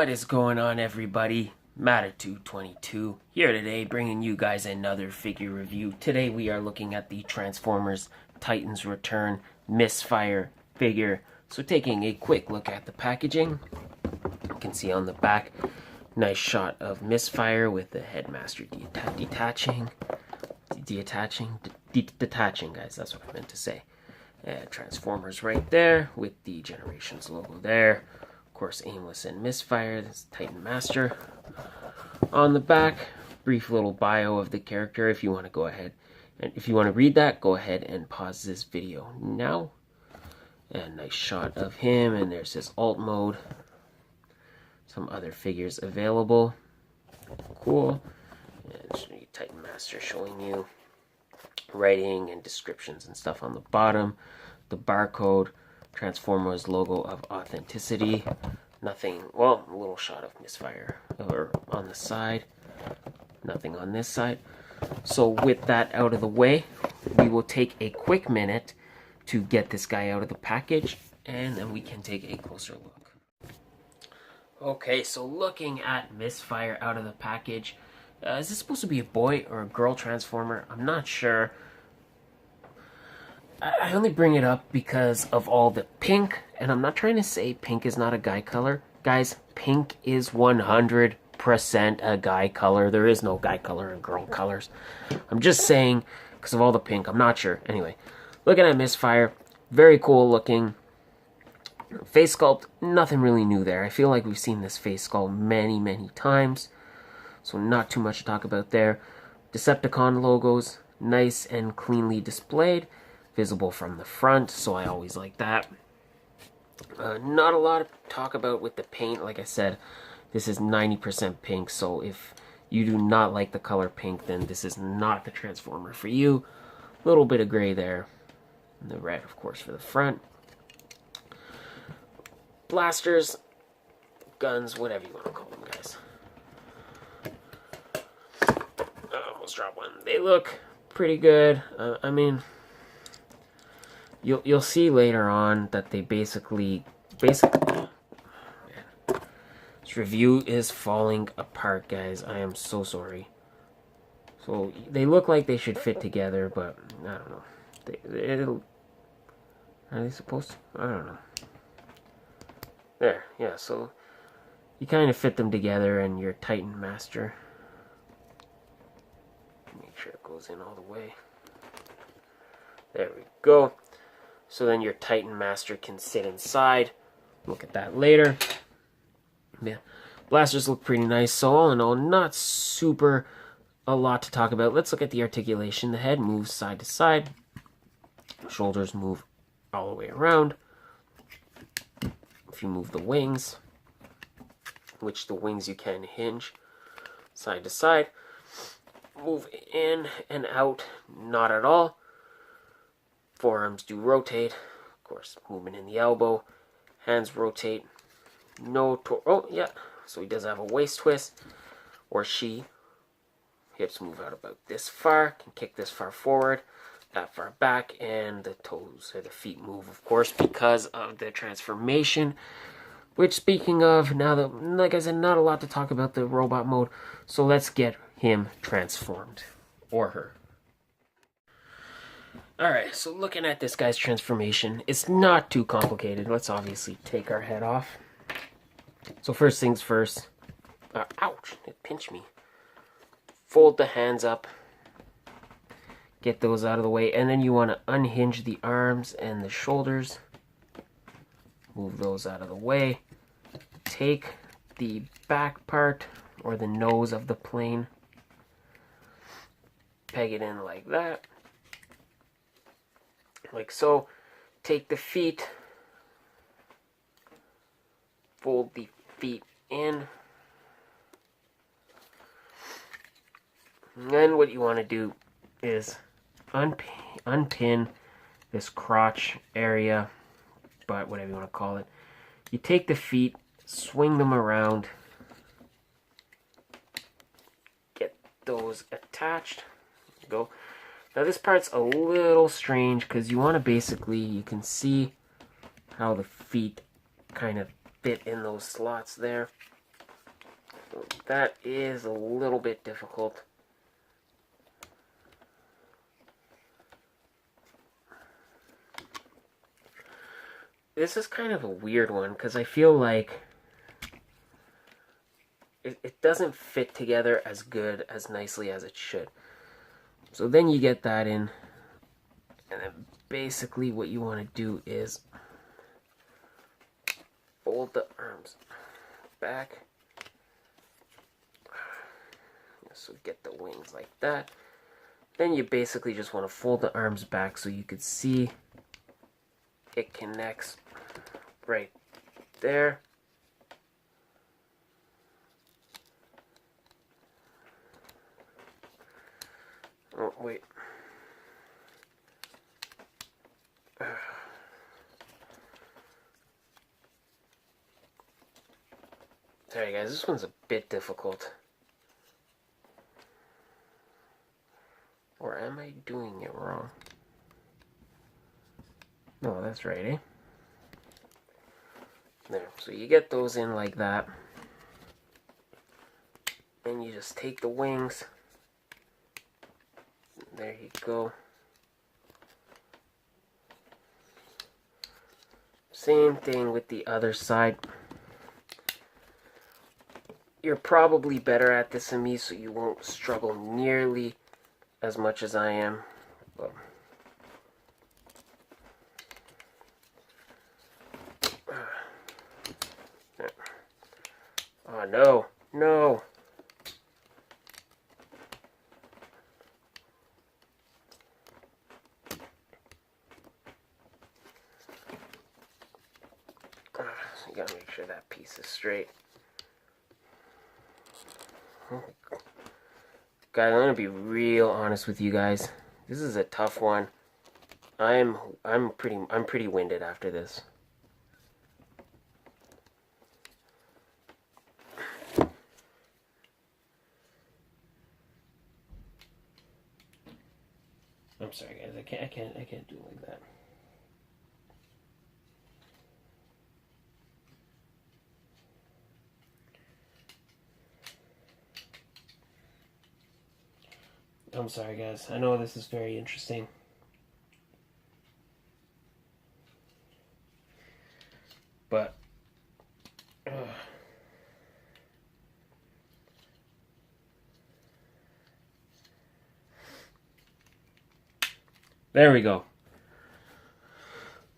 What is going on, everybody? Matitude22 here today, bringing you guys another figure review. Today we are looking at the Transformers Titans Return Misfire figure. So taking a quick look at the packaging, you can see on the back, nice shot of Misfire with the headmaster detaching, guys, that's what I meant to say. Transformers right there with the Generations logo there. Of course, Aimless and Misfire, this Titan Master. On the back, brief little bio of the character if you want to go ahead. And if you want to read that, go ahead and pause this video now. And nice shot of him, and there's his alt mode. Some other figures available. Cool. And Titan Master showing you writing and descriptions and stuff on the bottom. The barcode. Transformers logo of authenticity. Nothing, well, a little shot of Misfire or on the side. Nothing on this side. So with that out of the way, we will take a quick minute to get this guy out of the package, and then we can take a closer look. Okay, so looking at Misfire out of the package, is this supposed to be a boy or a girl Transformer? I'm not sure. I only bring it up because of all the pink, and I'm not trying to say pink is not a guy color. Guys, pink is 100% a guy color. There is no guy color and girl colors. I'm just saying, because of all the pink, I'm not sure. Anyway, looking at Misfire, very cool looking. Face sculpt, nothing really new there. I feel like we've seen this face sculpt many times, so not too much to talk about there. Decepticon logos, nice and cleanly displayed. Visible from the front, so I always like that. Not a lot to talk about with the paint. Like I said, this is 90% pink, so if you do not like the color pink, then this is not the Transformer for you. A little bit of gray there. And the red, of course, for the front. Blasters, guns, whatever you want to call them, guys. Almost dropped one. They look pretty good. I mean, You'll see later on that they basically this review is falling apart, guys. I am so sorry. So they look like they should fit together, but I don't know. Are they supposed to? I don't know. There, yeah. So you kind of fit them together, and your Titan Master. Make sure it goes in all the way. There we go. So then your Titan Master can sit inside. Look at that later. Yeah, blasters look pretty nice. So all in all, not super a lot to talk about. Let's look at the articulation. The head moves side to side. Shoulders move all the way around. If you move the wings, which the wings you can hinge side to side. Move in and out, not at all. Forearms do rotate, of course, movement in the elbow. Hands rotate. No oh, yeah, so he does have a waist twist, or she. Hips move out about this far, can kick this far forward, that far back, and the toes or the feet move, of course, because of the transformation. Which, speaking of, now that, like I said, not a lot to talk about the robot mode, so let's get him transformed, or her. Alright, so looking at this guy's transformation, it's not too complicated. Let's obviously take our head off. So first things first. Ouch, it pinched me. Fold the hands up. Get those out of the way. And then you want to unhinge the arms and the shoulders. Move those out of the way. Take the back part, or the nose of the plane. Peg it in like that. Like so. Take the feet, fold the feet in, and then what you want to do is unpin this crotch area, but whatever you want to call it. You take the feet, swing them around, get those attached. Go. Now this part's a little strange because you want to basically, you can see how the feet kind of fit in those slots there. So that is a little bit difficult. This is kind of a weird one because I feel like it doesn't fit together as good, as nicely as it should. So then you get that in, and then basically what you want to do is fold the arms back. So get the wings like that. Then you basically just want to fold the arms back so you could see it connects right there. Oh, wait. Sorry guys, this one's a bit difficult. Or am I doing it wrong? No, that's right, eh? There, so you get those in like that. And you just take the wings. There you go. Same thing with the other side. You're probably better at this than me, so you won't struggle nearly as much as I am. But oh no, no. So you gotta make sure that piece is straight. Guys, I'm gonna be real honest with you guys. This is a tough one. I'm pretty winded after this. I'm sorry guys, I can't do it like that. I'm sorry guys, I know this is very interesting. But there we go.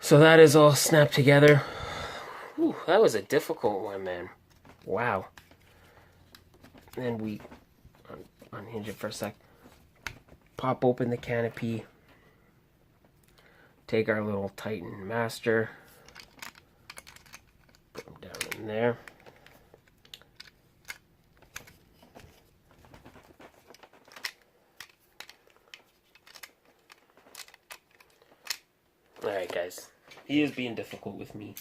So that is all snapped together. Whew, that was a difficult one, man. Wow. And we unhinge it for a sec. Pop open the canopy. Take our little Titan Master. Put them down in there. Alright guys, he is being difficult with me.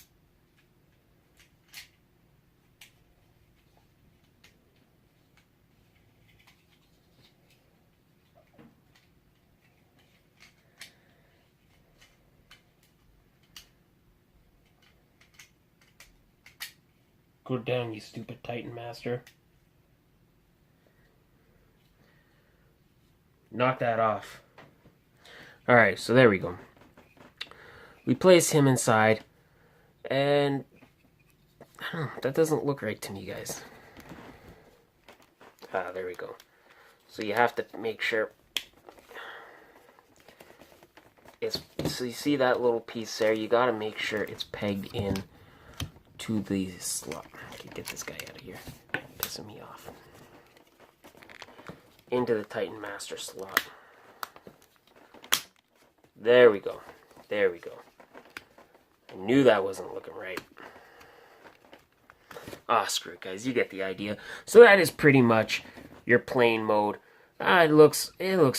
Go down, you stupid Titan Master. Knock that off. Alright, so there we go. We place him inside, and I don't know, that doesn't look right to me, guys. Ah, there we go. So you have to make sure it's, so you see that little piece there, you gotta make sure it's pegged in to the slot. Okay, get this guy out of here. Pissing me off. Into the Titan Master slot. There we go. There we go. I knew that wasn't looking right. Ah, screw it, guys. You get the idea. So that is pretty much your plane mode. It looks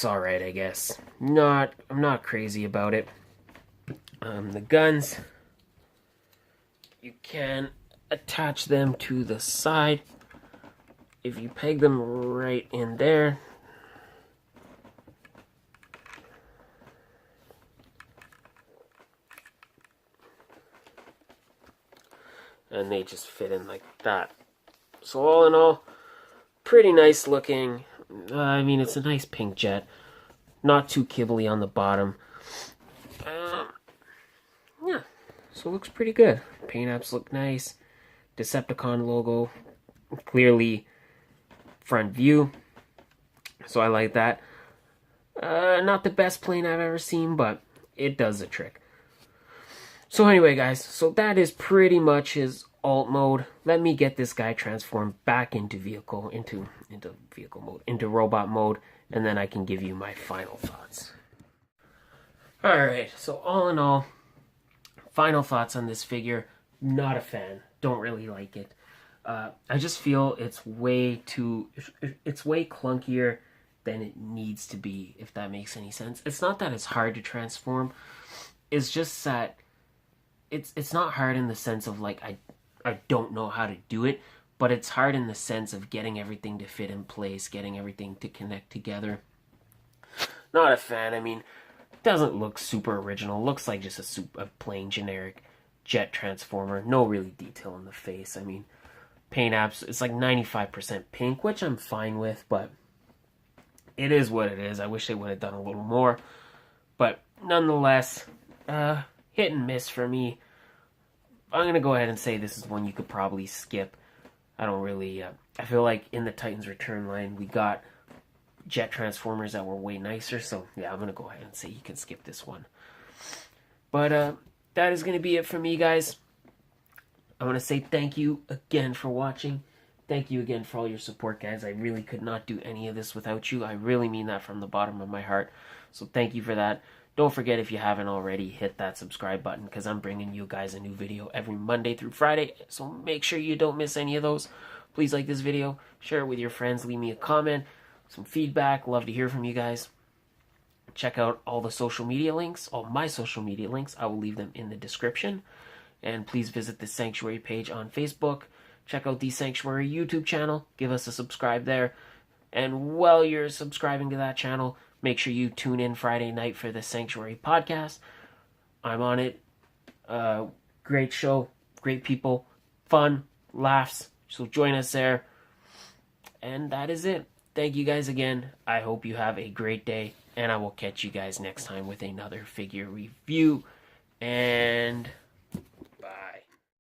all right, I guess. I'm not crazy about it. The guns, you can attach them to the side. If you peg them right in there, and they just fit in like that. So all in all, pretty nice looking. I mean, it's a nice pink jet. Not too kibbly on the bottom. Yeah, so it looks pretty good. Paint apps look nice. Decepticon logo. Clearly front view. So I like that. Not the best plane I've ever seen, but it does the trick. So anyway, guys, so that is pretty much his alt mode. Let me get this guy transformed back into vehicle, into vehicle mode, into robot mode, and then I can give you my final thoughts. Alright, so all in all, final thoughts on this figure. Not a fan. Don't really like it. I just feel it's way clunkier than it needs to be, if that makes any sense. It's not that it's hard to transform. It's just that it's not hard in the sense of like I don't know how to do it, but it's hard in the sense of getting everything to fit in place, getting everything to connect together. Not a fan. I mean, it doesn't look super original. It looks like just a plain generic jet transformer. No really detail in the face. I mean, paint apps, it's like 95% pink, which I'm fine with, but it is what it is. I wish they would have done a little more. But nonetheless, hit and miss for me. I'm going to go ahead and say this is one you could probably skip. I don't really... I feel like in the Titans Return line, we got jet transformers that were way nicer. So, yeah, I'm going to go ahead and say you can skip this one. But that is going to be it for me, guys. I want to say thank you again for watching. Thank you again for all your support, guys. I really could not do any of this without you. I really mean that from the bottom of my heart. So thank you for that. Don't forget, if you haven't already, hit that subscribe button, because I'm bringing you guys a new video every Monday through Friday. So make sure you don't miss any of those. Please like this video. Share it with your friends. Leave me a comment. Some feedback. Love to hear from you guys. Check out all the social media links. All my social media links. I will leave them in the description. And please visit the Sanctuary page on Facebook. Check out the Sanctuary YouTube channel. Give us a subscribe there. And while you're subscribing to that channel, make sure you tune in Friday night for the Sanctuary podcast. I'm on it. Great show. Great people. Fun. Laughs. So join us there. And that is it. Thank you guys again. I hope you have a great day. And I will catch you guys next time with another figure review. And...